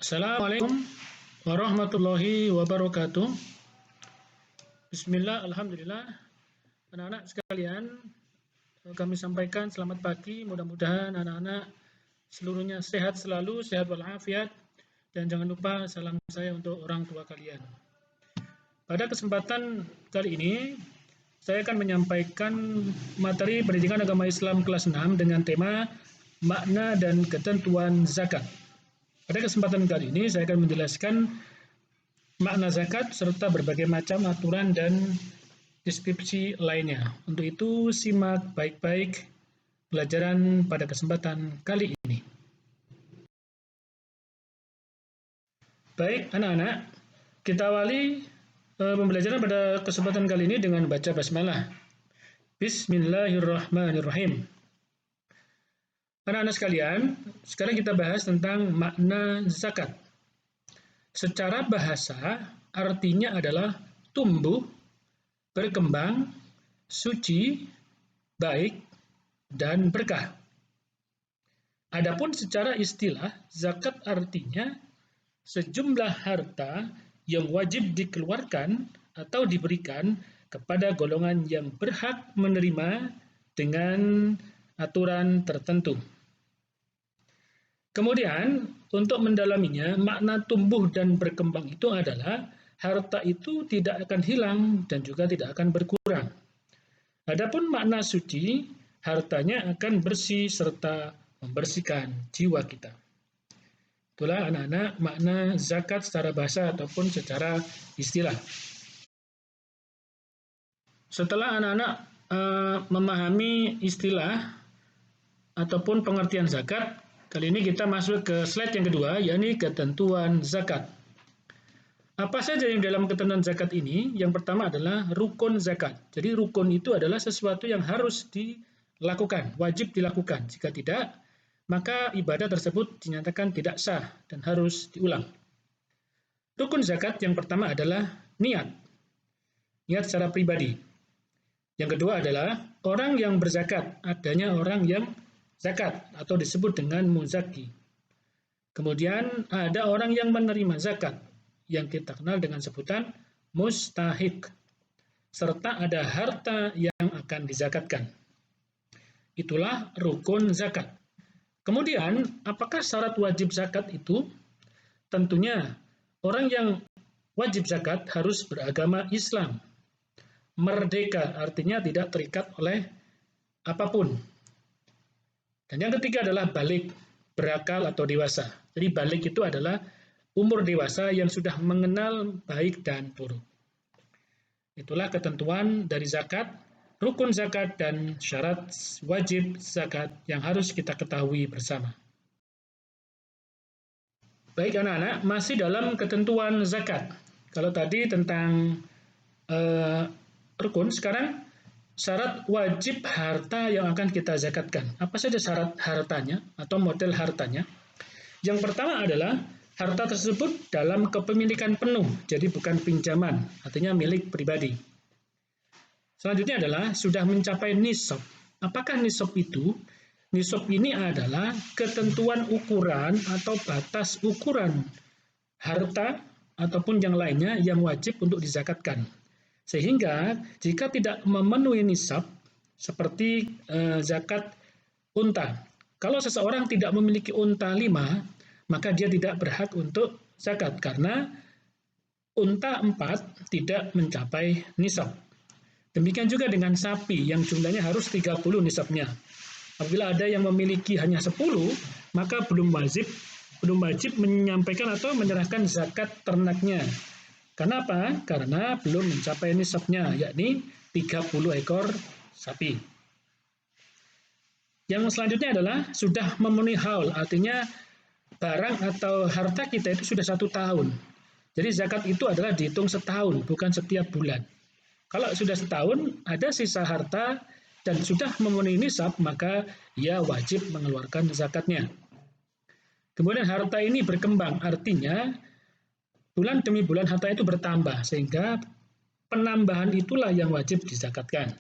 Assalamualaikum warahmatullahi wabarakatuh. Bismillah, alhamdulillah. Anak-anak sekalian, kami sampaikan selamat pagi. Mudah-mudahan anak-anak seluruhnya sehat selalu, sehat walafiat. Dan jangan lupa salam saya untuk orang tua kalian. Pada kesempatan kali ini, saya akan menyampaikan materi pendidikan agama Islam kelas 6 dengan tema makna dan ketentuan zakat. Pada kesempatan kali ini saya akan menjelaskan makna zakat serta berbagai macam aturan dan deskripsi lainnya. Untuk itu simak baik-baik pelajaran pada kesempatan kali ini. Baik anak-anak, kita awali pembelajaran pada kesempatan kali ini dengan baca basmalah. Bismillahirrahmanirrahim. Anak-anak sekalian, sekarang kita bahas tentang makna zakat. Secara bahasa, artinya adalah tumbuh, berkembang, suci, baik, dan berkah. Adapun secara istilah, zakat artinya sejumlah harta yang wajib dikeluarkan atau diberikan kepada golongan yang berhak menerima dengan aturan tertentu. Kemudian, untuk mendalaminya, makna tumbuh dan berkembang itu adalah harta itu tidak akan hilang dan juga tidak akan berkurang. Adapun makna suci, hartanya akan bersih serta membersihkan jiwa kita. Itulah anak-anak makna zakat secara bahasa ataupun secara istilah. Setelah anak-anak memahami istilah ataupun pengertian zakat, kali ini kita masuk ke slide yang kedua, yakni ketentuan zakat. Apa saja yang dalam ketentuan zakat ini? Yang pertama adalah rukun zakat. Jadi rukun itu adalah sesuatu yang harus dilakukan, wajib dilakukan. Jika tidak, maka ibadah tersebut dinyatakan tidak sah dan harus diulang. Rukun zakat yang pertama adalah niat. Niat secara pribadi. Yang kedua adalah orang yang berzakat, adanya orang yang zakat atau disebut dengan muzaki. Kemudian ada orang yang menerima zakat yang kita kenal dengan sebutan mustahik. Serta ada harta yang akan dizakatkan. Itulah rukun zakat. Kemudian apakah syarat wajib zakat itu? Tentunya orang yang wajib zakat harus beragama Islam. Merdeka artinya tidak terikat oleh apapun. Dan yang ketiga adalah balik, berakal atau dewasa. Jadi balik itu adalah umur dewasa yang sudah mengenal baik dan buruk. Itulah ketentuan dari zakat, rukun zakat, dan syarat wajib zakat yang harus kita ketahui bersama. Baik anak-anak, masih dalam ketentuan zakat. Kalau tadi tentang rukun, sekarang syarat wajib harta yang akan kita zakatkan. Apa saja syarat hartanya atau model hartanya? Yang pertama adalah harta tersebut dalam kepemilikan penuh, jadi bukan pinjaman, artinya milik pribadi. Selanjutnya adalah sudah mencapai nisab. Apakah nisab itu? Nisab ini adalah ketentuan ukuran atau batas ukuran harta ataupun yang lainnya yang wajib untuk dizakatkan. Sehingga jika tidak memenuhi nisab, seperti zakat unta. Kalau seseorang tidak memiliki unta 5, maka dia tidak berhak untuk zakat karena unta 4 tidak mencapai nisab. Demikian juga dengan sapi yang jumlahnya harus 30 nisabnya. Apabila ada yang memiliki hanya 10, maka belum wajib menyampaikan atau menyerahkan zakat ternaknya. Kenapa? Karena belum mencapai nisabnya, yakni 30 ekor sapi. Yang selanjutnya adalah sudah memenuhi haul, artinya barang atau harta kita itu sudah 1 tahun. Jadi zakat itu adalah dihitung setahun, bukan setiap bulan. Kalau sudah setahun, ada sisa harta dan sudah memenuhi nisab, maka ia wajib mengeluarkan zakatnya. Kemudian harta ini berkembang, artinya bulan demi bulan harta itu bertambah, sehingga penambahan itulah yang wajib dizakatkan.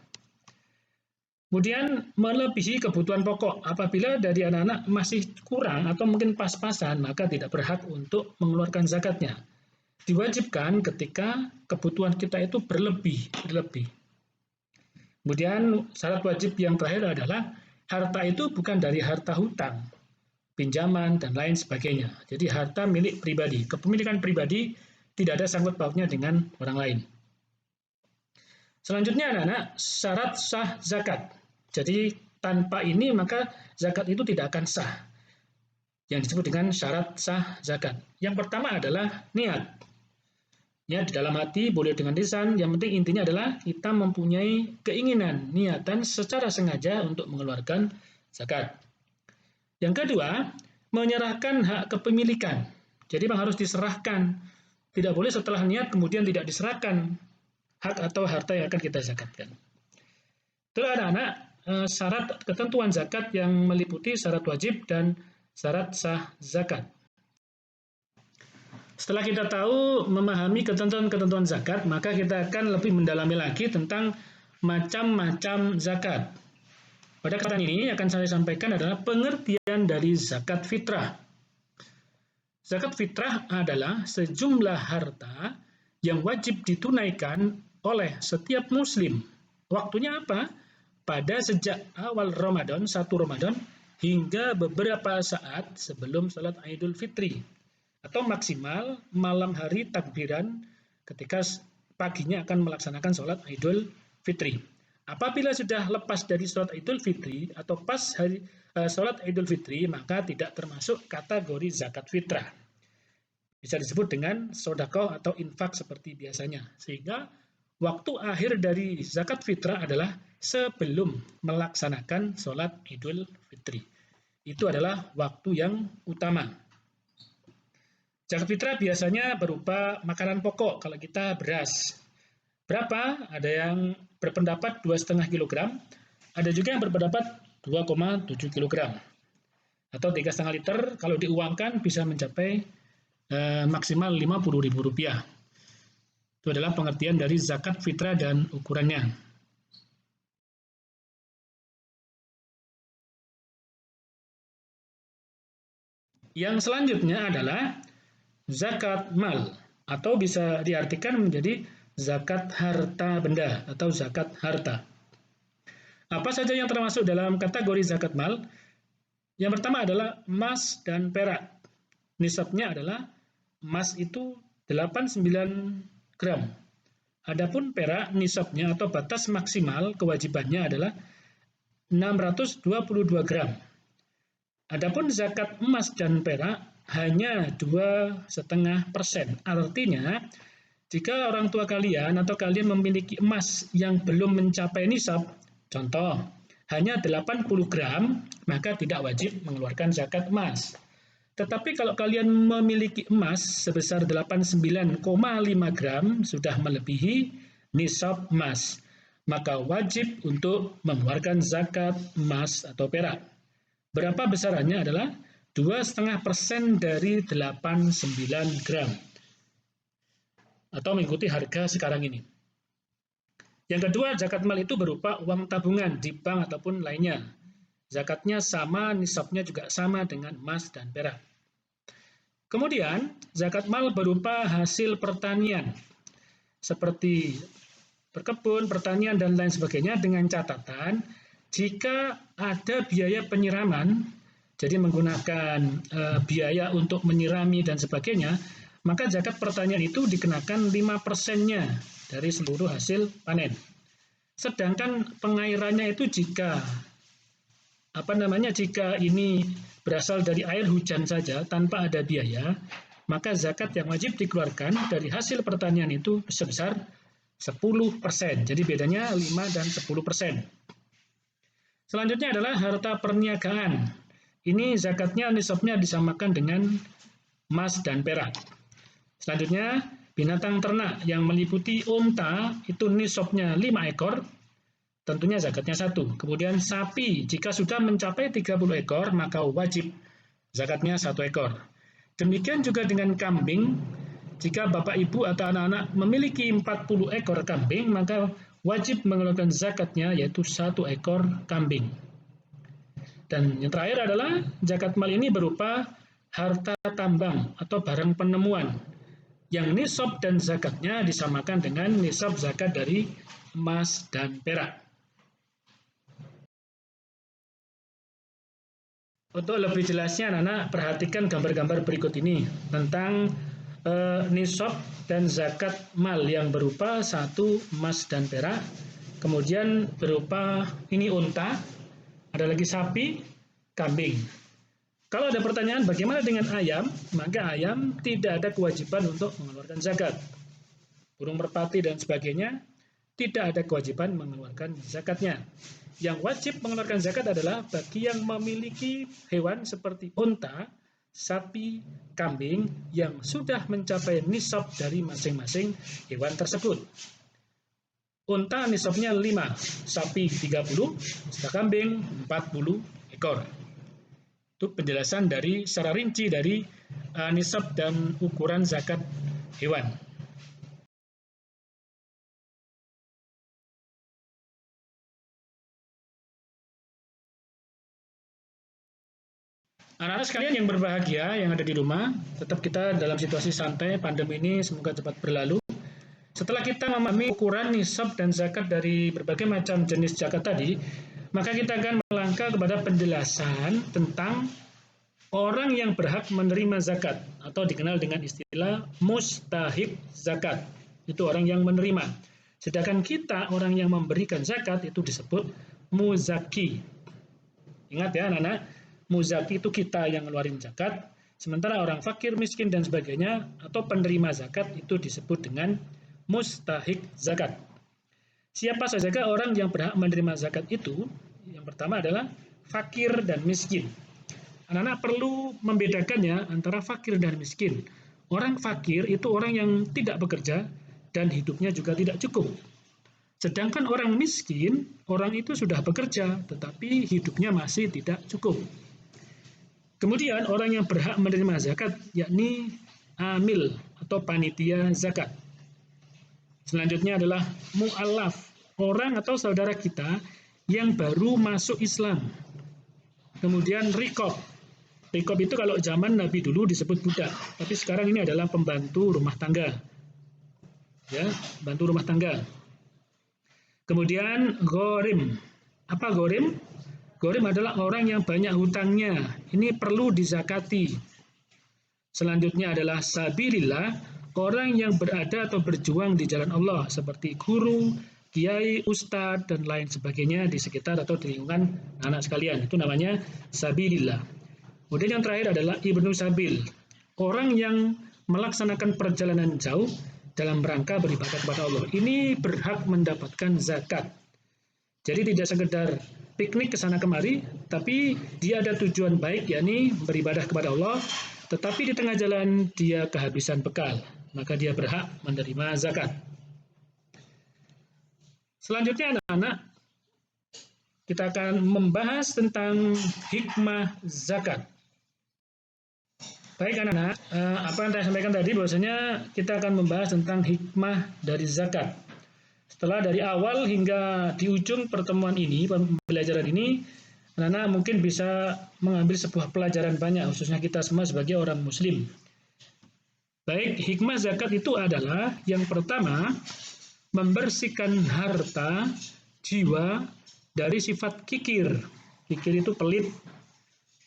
Kemudian melebihi kebutuhan pokok. Apabila dari anak-anak masih kurang atau mungkin pas-pasan, maka tidak berhak untuk mengeluarkan zakatnya. Diwajibkan ketika kebutuhan kita itu berlebih. Kemudian syarat wajib yang terakhir adalah harta itu bukan dari harta hutang, pinjaman, dan lain sebagainya. Jadi harta milik pribadi. Kepemilikan pribadi tidak ada sangkut pautnya dengan orang lain. Selanjutnya anak-anak, syarat sah zakat. Jadi tanpa ini maka zakat itu tidak akan sah. Yang disebut dengan syarat sah zakat. Yang pertama adalah niat. Ya, di dalam hati boleh dengan lisan, yang penting intinya adalah kita mempunyai keinginan, niatan secara sengaja untuk mengeluarkan zakat. Yang kedua, menyerahkan hak kepemilikan. Jadi harus diserahkan. Tidak boleh setelah niat kemudian tidak diserahkan hak atau harta yang akan kita zakatkan. Itu anak-anak syarat ketentuan zakat yang meliputi syarat wajib dan syarat sah zakat. Setelah kita tahu memahami ketentuan-ketentuan zakat, maka kita akan lebih mendalami lagi tentang macam-macam zakat. Pada kesempatan ini akan saya sampaikan adalah pengertian dari zakat fitrah. Zakat fitrah adalah sejumlah harta yang wajib ditunaikan oleh setiap muslim. Waktunya apa? Pada sejak awal Ramadan, 1 Ramadan, hingga beberapa saat sebelum sholat Idul Fitri. Atau maksimal malam hari takbiran ketika paginya akan melaksanakan sholat Idul Fitri. Apabila sudah lepas dari sholat Idul Fitri atau pas hari sholat Idul Fitri, maka tidak termasuk kategori zakat fitrah. Bisa disebut dengan sedekah atau infak seperti biasanya. Sehingga waktu akhir dari zakat fitrah adalah sebelum melaksanakan sholat Idul Fitri. Itu adalah waktu yang utama. Zakat fitrah biasanya berupa makanan pokok. Kalau kita beras, berapa? Ada yang berpendapat 2,5 kg, ada juga yang berpendapat 2,7 kg. Atau 3,5 liter, kalau diuangkan bisa mencapai maksimal Rp50.000. Itu adalah pengertian dari zakat fitrah dan ukurannya. Yang selanjutnya adalah zakat mal, atau bisa diartikan menjadi zakat harta benda atau zakat harta. Apa saja yang termasuk dalam kategori zakat mal? Yang pertama adalah emas dan perak. Nisabnya adalah emas itu 89 gram. Adapun perak nisabnya atau batas maksimal kewajibannya adalah 622 gram. Adapun zakat emas dan perak hanya 2,5%. Artinya, jika orang tua kalian atau kalian memiliki emas yang belum mencapai nisab, contoh, hanya 80 gram, maka tidak wajib mengeluarkan zakat emas. Tetapi kalau kalian memiliki emas sebesar 89,5 gram, sudah melebihi nisab emas, maka wajib untuk mengeluarkan zakat emas atau perak. Berapa besarannya adalah 2,5% dari 89 gram. Atau mengikuti harga sekarang ini. Yang kedua, zakat mal itu berupa uang tabungan di bank ataupun lainnya. Zakatnya sama, nisabnya juga sama dengan emas dan perak. Kemudian, zakat mal berupa hasil pertanian. Seperti berkebun, pertanian, dan lain sebagainya dengan catatan jika ada biaya penyiraman, jadi menggunakan biaya untuk menyirami dan sebagainya, maka zakat pertanian itu dikenakan 5%-nya dari seluruh hasil panen. Sedangkan pengairannya itu jika ini berasal dari air hujan saja tanpa ada biaya, maka zakat yang wajib dikeluarkan dari hasil pertanian itu sebesar 10%. Jadi bedanya 5 dan 10%. Selanjutnya adalah harta perniagaan. Ini zakatnya nisabnya disamakan dengan emas dan perak. Selanjutnya, binatang ternak yang meliputi unta itu nisabnya 5 ekor, tentunya zakatnya 1. Kemudian sapi, jika sudah mencapai 30 ekor, maka wajib zakatnya 1 ekor. Demikian juga dengan kambing, jika bapak ibu atau anak-anak memiliki 40 ekor kambing, maka wajib mengeluarkan zakatnya yaitu 1 ekor kambing. Dan yang terakhir adalah zakat mal ini berupa harta tambang atau barang penemuan yang nisab dan zakatnya disamakan dengan nisab zakat dari emas dan perak. Untuk lebih jelasnya, anak-anak perhatikan gambar-gambar berikut ini tentang nisab dan zakat mal yang berupa 1 emas dan perak, kemudian berupa ini unta, ada lagi sapi, kambing. Kalau ada pertanyaan bagaimana dengan ayam, maka ayam tidak ada kewajiban untuk mengeluarkan zakat. Burung merpati dan sebagainya tidak ada kewajiban mengeluarkan zakatnya. Yang wajib mengeluarkan zakat adalah bagi yang memiliki hewan seperti unta, sapi, kambing yang sudah mencapai nisab dari masing-masing hewan tersebut. Unta nisabnya 5, sapi 30, kambing 40 ekor. Itu penjelasan dari secara rinci dari nisab dan ukuran zakat hewan. Anak-anak sekalian yang berbahagia yang ada di rumah, tetap kita dalam situasi santai, pandemi ini semoga cepat berlalu. Setelah kita memahami ukuran nisab dan zakat dari berbagai macam jenis zakat tadi, maka kita akan melangkah kepada penjelasan tentang orang yang berhak menerima zakat atau dikenal dengan istilah mustahik zakat. Itu orang yang menerima. Sedangkan kita orang yang memberikan zakat itu disebut muzaki. Ingat ya anak-anak, muzaki itu kita yang ngeluarin zakat, sementara orang fakir, miskin dan sebagainya atau penerima zakat itu disebut dengan mustahik zakat. Siapa saja orang yang berhak menerima zakat itu? Yang pertama adalah fakir dan miskin. Anak-anak perlu membedakannya antara fakir dan miskin. Orang fakir itu orang yang tidak bekerja dan hidupnya juga tidak cukup. Sedangkan orang miskin, orang itu sudah bekerja tetapi hidupnya masih tidak cukup. Kemudian orang yang berhak menerima zakat yakni amil atau panitia zakat. Selanjutnya adalah mu'allaf, orang atau saudara kita yang baru masuk Islam. Kemudian rikob. Rikob itu kalau zaman Nabi dulu disebut budak, tapi sekarang ini adalah pembantu rumah tangga. Ya, bantu rumah tangga. Kemudian ghorim. Apa ghorim? Ghorim adalah orang yang banyak hutangnya. Ini perlu dizakati. Selanjutnya adalah sabilillah, orang yang berada atau berjuang di jalan Allah seperti guru, kiai, ustadz dan lain sebagainya di sekitar atau di lingkungan anak sekalian. Itu namanya sabilillah. Kemudian yang terakhir adalah ibnu sabil, orang yang melaksanakan perjalanan jauh dalam rangka beribadah kepada Allah. Ini berhak mendapatkan zakat. Jadi tidak sekedar piknik ke sana kemari, tapi dia ada tujuan baik, yakni beribadah kepada Allah, tetapi di tengah jalan dia kehabisan bekal, maka dia berhak menerima zakat. Selanjutnya anak-anak, kita akan membahas tentang hikmah zakat. Baik anak-anak, apa yang saya sampaikan tadi bahwasanya kita akan membahas tentang hikmah dari zakat. Setelah dari awal hingga di ujung pertemuan ini, pembelajaran ini, anak-anak mungkin bisa mengambil sebuah pelajaran banyak, khususnya kita semua sebagai orang muslim. Baik, hikmah zakat itu adalah yang pertama, membersihkan harta, jiwa dari sifat kikir. Kikir itu pelit.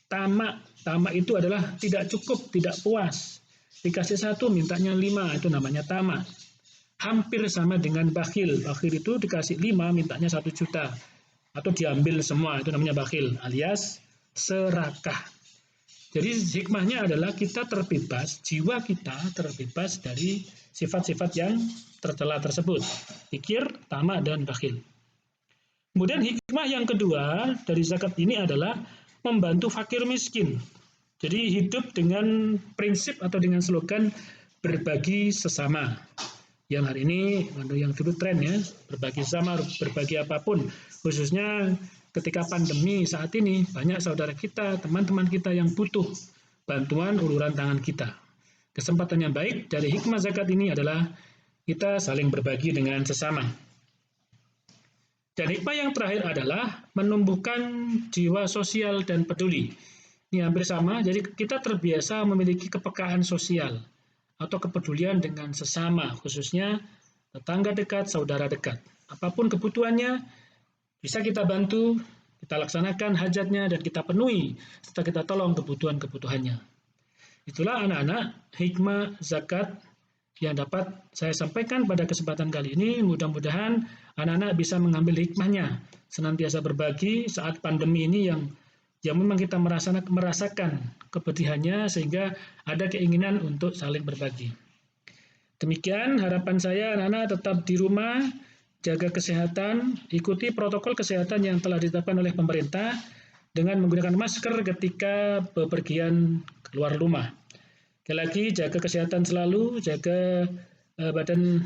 Tamak. Tamak itu adalah tidak cukup, tidak puas. Dikasih 1, mintanya 5, itu namanya tamak. Hampir sama dengan bakhil. Bakhil itu dikasih 5, mintanya 1 juta. Atau diambil semua, itu namanya bakhil, alias serakah. Jadi hikmahnya adalah kita terbebas, jiwa kita terbebas dari sifat-sifat yang tercela tersebut. Kikir, tamak, dan bakhil. Kemudian hikmah yang kedua dari zakat ini adalah membantu fakir miskin. Jadi hidup dengan prinsip atau dengan slogan berbagi sesama. Yang hari ini, yang dulu tren ya, berbagi sesama, berbagi apapun. Khususnya ketika pandemi saat ini, banyak saudara kita, teman-teman kita yang butuh bantuan uluran tangan kita. Kesempatan yang baik dari hikmah zakat ini adalah kita saling berbagi dengan sesama. Dan hikmah yang terakhir adalah menumbuhkan jiwa sosial dan peduli. Ini hampir sama, jadi kita terbiasa memiliki kepekaan sosial atau kepedulian dengan sesama, khususnya tetangga dekat, saudara dekat. Apapun kebutuhannya, bisa kita bantu, kita laksanakan hajatnya, dan kita penuhi, serta kita tolong kebutuhan-kebutuhannya. Itulah anak-anak hikmah zakat yang dapat saya sampaikan pada kesempatan kali ini. Mudah-mudahan anak-anak bisa mengambil hikmahnya, senantiasa berbagi saat pandemi ini yang memang kita merasakan kepedihannya, sehingga ada keinginan untuk saling berbagi. Demikian harapan saya, anak-anak tetap di rumah, jaga kesehatan, ikuti protokol kesehatan yang telah ditetapkan oleh pemerintah dengan menggunakan masker ketika bepergian keluar rumah. Sekali lagi, jaga kesehatan selalu, jaga badan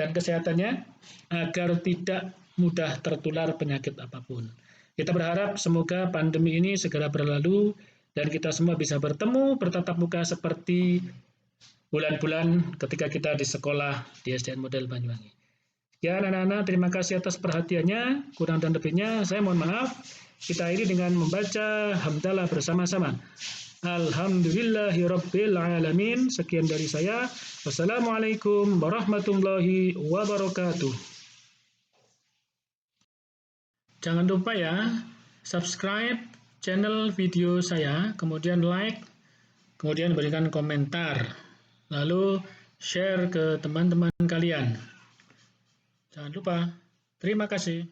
dan kesehatannya agar tidak mudah tertular penyakit apapun. Kita berharap semoga pandemi ini segera berlalu dan kita semua bisa bertemu, bertatap muka seperti bulan-bulan ketika kita di sekolah di SDN Model Banyuwangi. Ya anak-anak, terima kasih atas perhatiannya. Kurang dan lebihnya saya mohon maaf. Kita akhiri dengan membaca hamdalah bersama-sama. Alhamdulillahirabbil alamin. Sekian dari saya. Wassalamualaikum warahmatullahi wabarakatuh. Jangan lupa ya, subscribe channel video saya, kemudian like, kemudian berikan komentar, lalu share ke teman-teman kalian. Jangan lupa. Terima kasih.